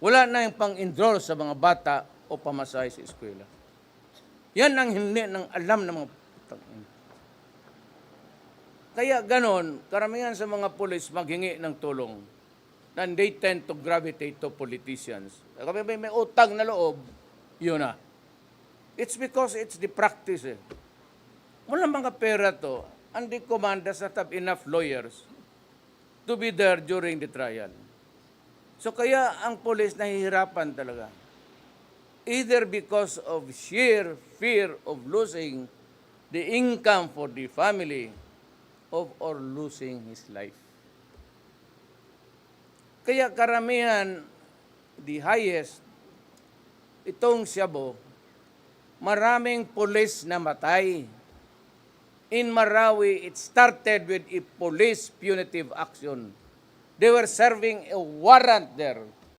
Wala na yung pang-enroll sa mga bata o pamasahe sa eskwela. Yan ang hindi ng alam ng mga putang ina. Kaya ganon, karamihan sa mga pulis maghingi ng tulong. And they tend to gravitate to politicians. Kami may utang na loob, yun na. It's because it's the practice eh. Walang mga pera to, and the command does not have enough lawyers to be there during the trial. So kaya ang police nahihirapan talaga. Either because of sheer fear of losing the income for the family or losing his life. Kaya karamihan, the highest, itong Siabo, maraming pulis na matay. In Marawi, it started with a police punitive action. They were serving a warrant there